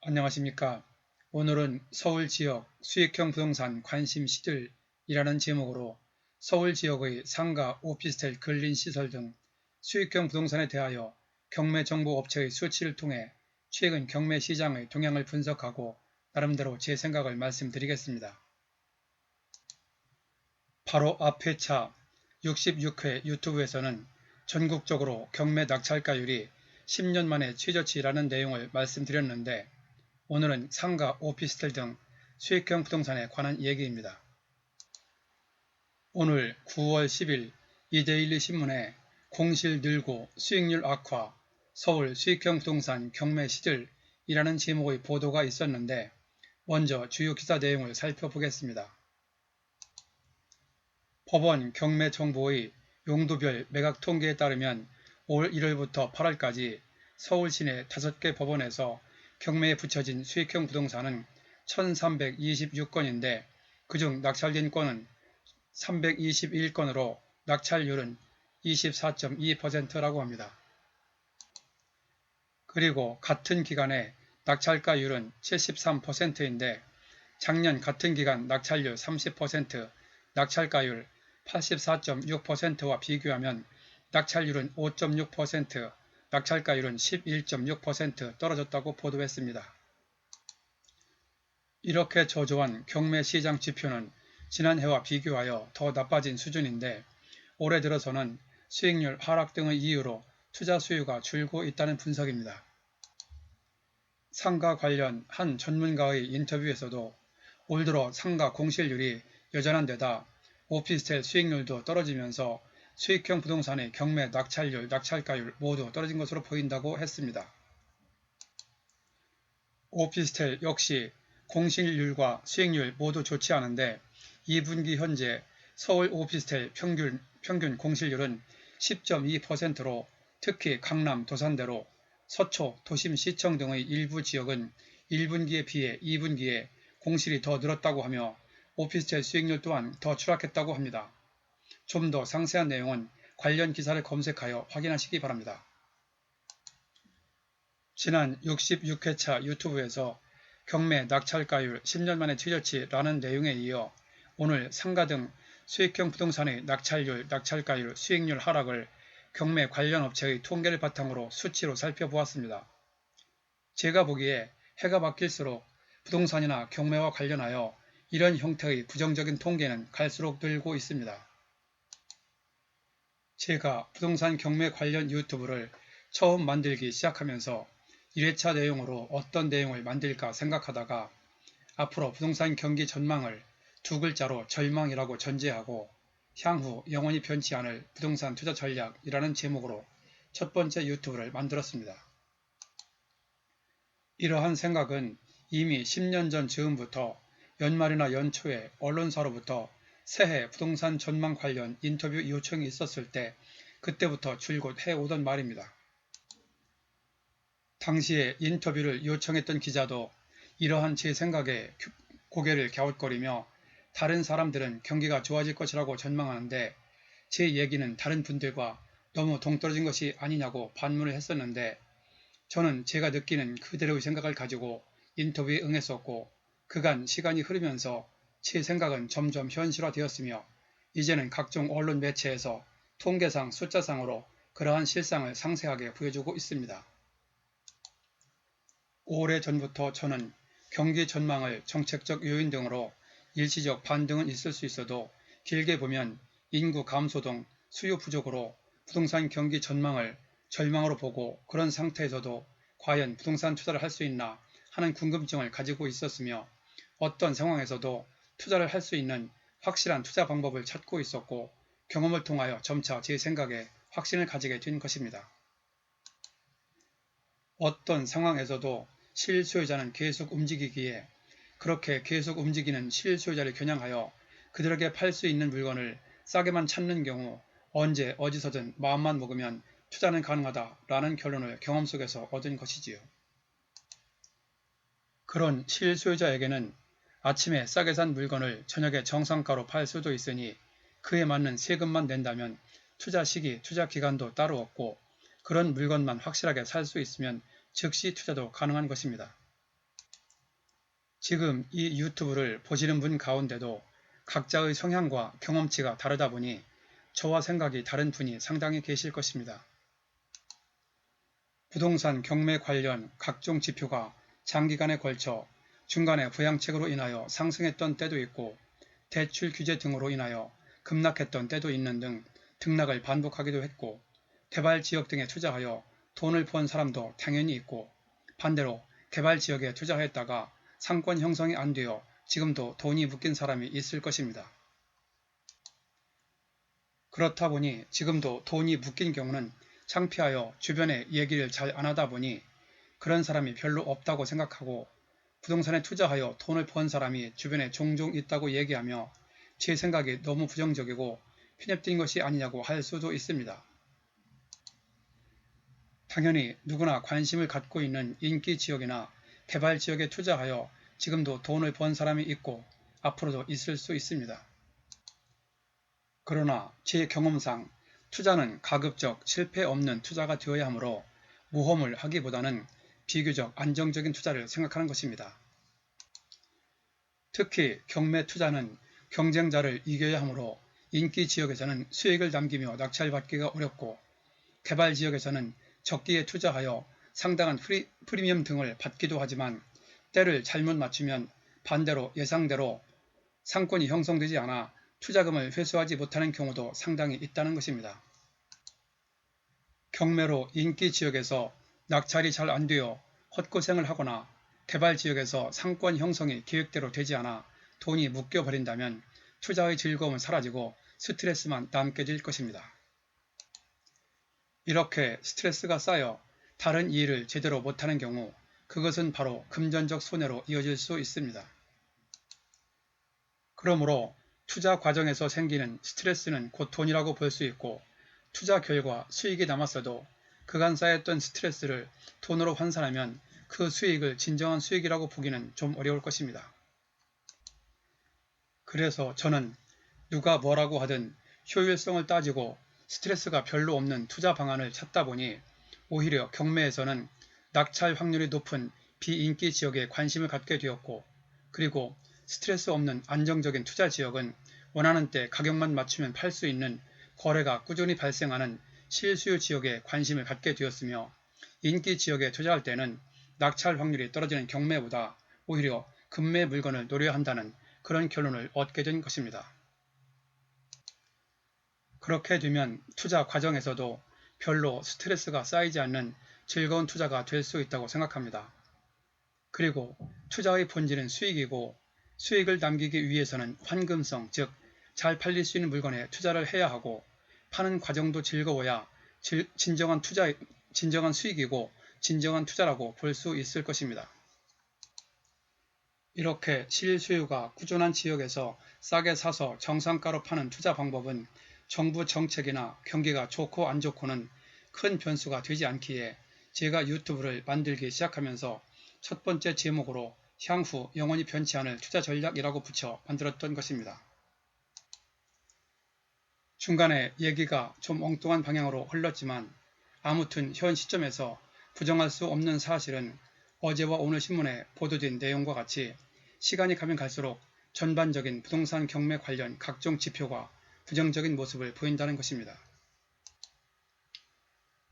안녕하십니까. 오늘은 서울 지역 수익형 부동산 관심 시들이라는 제목으로 서울 지역의 상가, 오피스텔, 근린시설 등 수익형 부동산에 대하여 경매정보업체의 수치를 통해 최근 경매 시장의 동향을 분석하고 나름대로 제 생각을 말씀드리겠습니다. 바로 앞 회차 66회 유튜브에서는 전국적으로 경매 낙찰가율이 10년 만에 최저치라는 내용을 말씀드렸는데 오늘은 상가, 오피스텔 등 수익형 부동산에 관한 얘기입니다. 오늘 9월 10일 이데일리 신문에 공실 늘고 수익률 악화, 서울 수익형 부동산 경매 시들이라는 제목의 보도가 있었는데 먼저 주요 기사 내용을 살펴보겠습니다. 법원 경매 정보의 용도별 매각 통계에 따르면 올 1월부터 8월까지 서울 시내 5개 법원에서 경매에 붙여진 수익형 부동산은 1326건인데 그중 낙찰된 건은 321건으로 낙찰률은 24.2%라고 합니다. 그리고 같은 기간에 낙찰가율은 73%인데 작년 같은 기간 낙찰률 30%, 낙찰가율 84.6%와 비교하면 낙찰률은 5.6%, 낙찰가율은 11.6% 떨어졌다고 보도했습니다. 이렇게 저조한 경매 시장 지표는 지난해와 비교하여 더 나빠진 수준인데 올해 들어서는 수익률 하락 등의 이유로 투자 수요가 줄고 있다는 분석입니다. 상가 관련 한 전문가의 인터뷰에서도 올 들어 상가 공실률이 여전한 데다 오피스텔 수익률도 떨어지면서 수익형 부동산의 경매 낙찰률, 낙찰가율 모두 떨어진 것으로 보인다고 했습니다. 오피스텔 역시 공실률과 수익률 모두 좋지 않은데 2분기 현재 서울 오피스텔 평균 공실률은 10.2%로 특히 강남, 도산대로, 서초, 도심 시청 등의 일부 지역은 1분기에 비해 2분기에 공실이 더 늘었다고 하며 오피스텔 수익률 또한 더 추락했다고 합니다. 좀 더 상세한 내용은 관련 기사를 검색하여 확인하시기 바랍니다. 지난 66회차 유튜브에서 경매 낙찰가율 10년 만에 최저치라는 내용에 이어 오늘 상가 등 수익형 부동산의 낙찰률, 낙찰가율, 수익률 하락을 경매 관련 업체의 통계를 바탕으로 수치로 살펴보았습니다. 제가 보기에 해가 바뀔수록 부동산이나 경매와 관련하여 이런 형태의 부정적인 통계는 갈수록 늘고 있습니다. 제가 부동산 경매 관련 유튜브를 처음 만들기 시작하면서 1회차 내용으로 어떤 내용을 만들까 생각하다가 앞으로 부동산 경기 전망을 두 글자로 절망이라고 전제하고 향후 영원히 변치 않을 부동산 투자 전략이라는 제목으로 첫 번째 유튜브를 만들었습니다. 이러한 생각은 이미 10년 전 즈음부터 연말이나 연초에 언론사로부터 새해 부동산 전망 관련 인터뷰 요청이 있었을 때 그때부터 줄곧 해오던 말입니다. 당시에 인터뷰를 요청했던 기자도 이러한 제 생각에 고개를 갸웃거리며 다른 사람들은 경기가 좋아질 것이라고 전망하는데 제 얘기는 다른 분들과 너무 동떨어진 것이 아니냐고 반문을 했었는데 저는 제가 느끼는 그대로의 생각을 가지고 인터뷰에 응했었고 그간 시간이 흐르면서 제 생각은 점점 현실화되었으며 이제는 각종 언론 매체에서 통계상 숫자상으로 그러한 실상을 상세하게 보여주고 있습니다. 오래전부터 저는 경기 전망을 정책적 요인 등으로 일시적 반등은 있을 수 있어도 길게 보면 인구 감소 등 수요 부족으로 부동산 경기 전망을 절망으로 보고 그런 상태에서도 과연 부동산 투자를 할 수 있나 하는 궁금증을 가지고 있었으며 어떤 상황에서도 투자를 할 수 있는 확실한 투자 방법을 찾고 있었고 경험을 통하여 점차 제 생각에 확신을 가지게 된 것입니다. 어떤 상황에서도 실수요자는 계속 움직이기에 그렇게 계속 움직이는 실수요자를 겨냥하여 그들에게 팔 수 있는 물건을 싸게만 찾는 경우 언제 어디서든 마음만 먹으면 투자는 가능하다라는 결론을 경험 속에서 얻은 것이지요. 그런 실수요자에게는 아침에 싸게 산 물건을 저녁에 정상가로 팔 수도 있으니 그에 맞는 세금만 낸다면 투자 시기, 투자 기간도 따로 없고 그런 물건만 확실하게 살 수 있으면 즉시 투자도 가능한 것입니다. 지금 이 유튜브를 보시는 분 가운데도 각자의 성향과 경험치가 다르다 보니 저와 생각이 다른 분이 상당히 계실 것입니다. 부동산 경매 관련 각종 지표가 장기간에 걸쳐 중간에 부양책으로 인하여 상승했던 때도 있고 대출 규제 등으로 인하여 급락했던 때도 있는 등 등락을 반복하기도 했고 개발지역 등에 투자하여 돈을 번 사람도 당연히 있고 반대로 개발지역에 투자했다가 상권 형성이 안 되어 지금도 돈이 묶인 사람이 있을 것입니다. 그렇다 보니 지금도 돈이 묶인 경우는 창피하여 주변에 얘기를 잘 안 하다 보니 그런 사람이 별로 없다고 생각하고 부동산에 투자하여 돈을 번 사람이 주변에 종종 있다고 얘기하며 제 생각이 너무 부정적이고 편협된 것이 아니냐고 할 수도 있습니다. 당연히 누구나 관심을 갖고 있는 인기 지역이나 개발 지역에 투자하여 지금도 돈을 번 사람이 있고 앞으로도 있을 수 있습니다. 그러나 제 경험상 투자는 가급적 실패 없는 투자가 되어야 하므로 모험을 하기보다는 비교적 안정적인 투자를 생각하는 것입니다. 특히 경매 투자는 경쟁자를 이겨야 하므로 인기 지역에서는 수익을 남기며 낙찰받기가 어렵고 개발 지역에서는 적기에 투자하여 상당한 프리미엄 등을 받기도 하지만 때를 잘못 맞추면 반대로 예상대로 상권이 형성되지 않아 투자금을 회수하지 못하는 경우도 상당히 있다는 것입니다. 경매로 인기 지역에서 낙찰이 잘 안되어 헛고생을 하거나 개발 지역에서 상권 형성이 계획대로 되지 않아 돈이 묶여버린다면 투자의 즐거움은 사라지고 스트레스만 남게 될 것입니다. 이렇게 스트레스가 쌓여 다른 일을 제대로 못하는 경우 그것은 바로 금전적 손해로 이어질 수 있습니다. 그러므로 투자 과정에서 생기는 스트레스는 곧 돈이라고 볼 수 있고 투자 결과 수익이 남았어도 그간 쌓였던 스트레스를 돈으로 환산하면 그 수익을 진정한 수익이라고 보기는 좀 어려울 것입니다. 그래서 저는 누가 뭐라고 하든 효율성을 따지고 스트레스가 별로 없는 투자 방안을 찾다 보니 오히려 경매에서는 낙찰 확률이 높은 비인기 지역에 관심을 갖게 되었고 그리고 스트레스 없는 안정적인 투자 지역은 원하는 때 가격만 맞추면 팔 수 있는 거래가 꾸준히 발생하는 실수요 지역에 관심을 갖게 되었으며 인기 지역에 투자할 때는 낙찰 확률이 떨어지는 경매보다 오히려 급매 물건을 노려야 한다는 그런 결론을 얻게 된 것입니다. 그렇게 되면 투자 과정에서도 별로 스트레스가 쌓이지 않는 즐거운 투자가 될 수 있다고 생각합니다. 그리고 투자의 본질은 수익이고 수익을 남기기 위해서는 환금성, 즉 잘 팔릴 수 있는 물건에 투자를 해야 하고 파는 과정도 즐거워야 진정한 수익이고 진정한 투자라고 볼 수 있을 것입니다. 이렇게 실수요가 꾸준한 지역에서 싸게 사서 정상가로 파는 투자 방법은 정부 정책이나 경기가 좋고 안 좋고는 큰 변수가 되지 않기에 제가 유튜브를 만들기 시작하면서 첫 번째 제목으로 향후 영원히 변치 않을 투자 전략이라고 붙여 만들었던 것입니다. 중간에 얘기가 좀 엉뚱한 방향으로 흘렀지만 아무튼 현 시점에서 부정할 수 없는 사실은 어제와 오늘 신문에 보도된 내용과 같이 시간이 가면 갈수록 전반적인 부동산 경매 관련 각종 지표가 부정적인 모습을 보인다는 것입니다.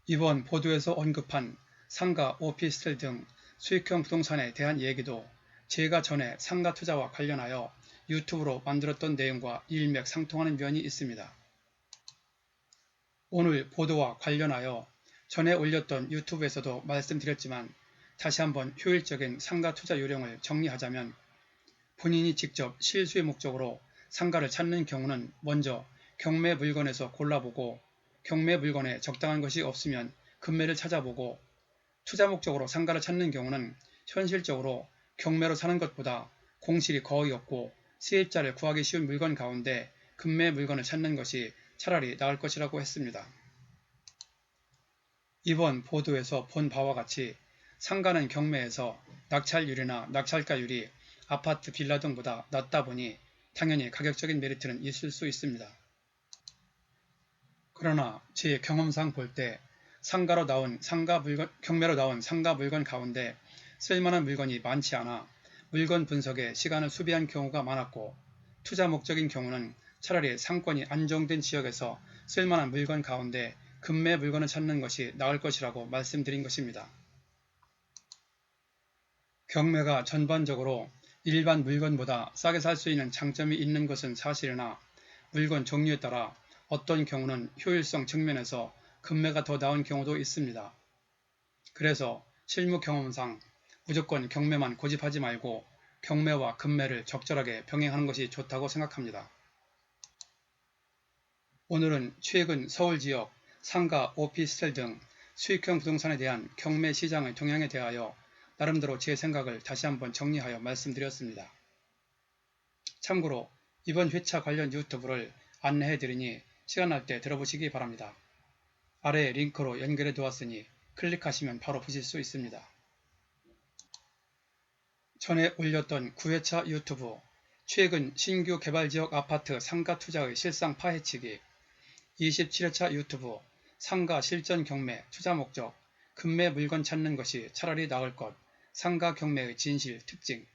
이번 보도에서 언급한 상가, 오피스텔 등 수익형 부동산에 대한 얘기도 제가 전에 상가 투자와 관련하여 유튜브로 만들었던 내용과 일맥상통하는 면이 있습니다. 오늘 보도와 관련하여 전에 올렸던 유튜브에서도 말씀드렸지만 다시 한번 효율적인 상가 투자 요령을 정리하자면 본인이 직접 실수의 목적으로 상가를 찾는 경우는 먼저 경매 물건에서 골라보고 경매 물건에 적당한 것이 없으면 급매를 찾아보고 투자 목적으로 상가를 찾는 경우는 현실적으로 경매로 사는 것보다 공실이 거의 없고 세입자를 구하기 쉬운 물건 가운데 급매 물건을 찾는 것이 차라리 나을 것이라고 했습니다. 이번 보도에서 본 바와 같이 상가는 경매에서 낙찰률이나 낙찰가율이 아파트, 빌라 등보다 낮다 보니 당연히 가격적인 메리트는 있을 수 있습니다. 그러나 제 경험상 볼 때 경매로 나온 상가 물건 가운데 쓸만한 물건이 많지 않아 물건 분석에 시간을 소비한 경우가 많았고 투자 목적인 경우는 차라리 상권이 안정된 지역에서 쓸만한 물건 가운데 급매 물건을 찾는 것이 나을 것이라고 말씀드린 것입니다. 경매가 전반적으로 일반 물건보다 싸게 살 수 있는 장점이 있는 것은 사실이나 물건 종류에 따라 어떤 경우는 효율성 측면에서 급매가 더 나은 경우도 있습니다. 그래서 실무 경험상 무조건 경매만 고집하지 말고 경매와 급매를 적절하게 병행하는 것이 좋다고 생각합니다. 오늘은 최근 서울 지역 상가, 오피스텔 등 수익형 부동산에 대한 경매 시장의 동향에 대하여 나름대로 제 생각을 다시 한번 정리하여 말씀드렸습니다. 참고로 이번 회차 관련 유튜브를 안내해드리니 시간 날 때 들어보시기 바랍니다. 아래에 링크로 연결해 두었으니 클릭하시면 바로 보실 수 있습니다. 전에 올렸던 9회차 유튜브 최근 신규 개발지역 아파트 상가 투자의 실상 파헤치기 27회차 유튜브 상가 실전 경매 투자 목적 급매 물건 찾는 것이 차라리 나을 것 상가 경매의 진실 특징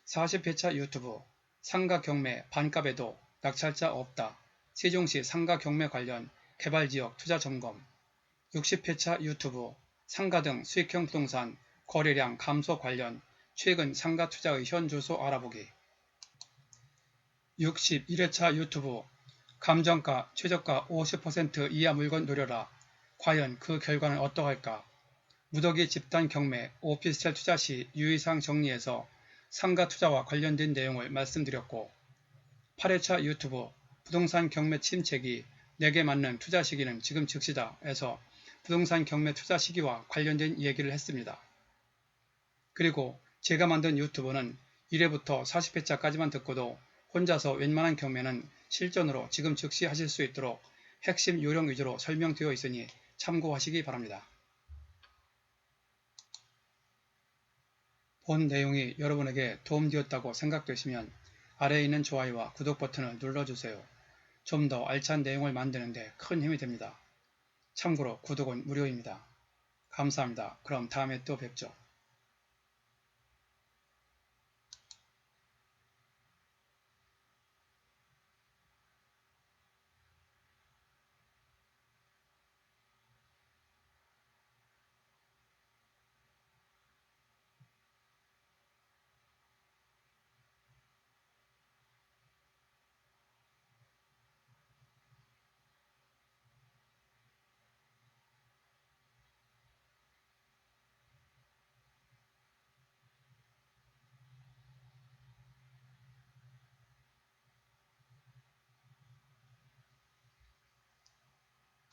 40회차 유튜브 상가 경매 반값에도 낙찰자 없다 세종시 상가 경매 관련 개발지역 투자 점검 60회차 유튜브 상가 등 수익형 부동산 거래량 감소 관련 최근 상가 투자의 현 주소 알아보기 61회차 유튜브 감정가 최저가 50% 이하 물건 노려라. 과연 그 결과는 어떠할까? 무더기 집단 경매 오피스텔 투자 시 유의사항 정리해서 상가 투자와 관련된 내용을 말씀드렸고 8회차 유튜브 부동산 경매 침체기 내게 맞는 투자 시기는 지금 즉시다 에서 부동산 경매 투자 시기와 관련된 얘기를 했습니다. 그리고 제가 만든 유튜브는 1회부터 40회차까지만 듣고도 혼자서 웬만한 경매는 실전으로 지금 즉시 하실 수 있도록 핵심 요령 위주로 설명되어 있으니 참고하시기 바랍니다. 본 내용이 여러분에게 도움되었다고 생각되시면 아래에 있는 좋아요와 구독 버튼을 눌러주세요. 좀 더 알찬 내용을 만드는 데 큰 힘이 됩니다. 참고로 구독은 무료입니다. 감사합니다. 그럼 다음에 또 뵙죠.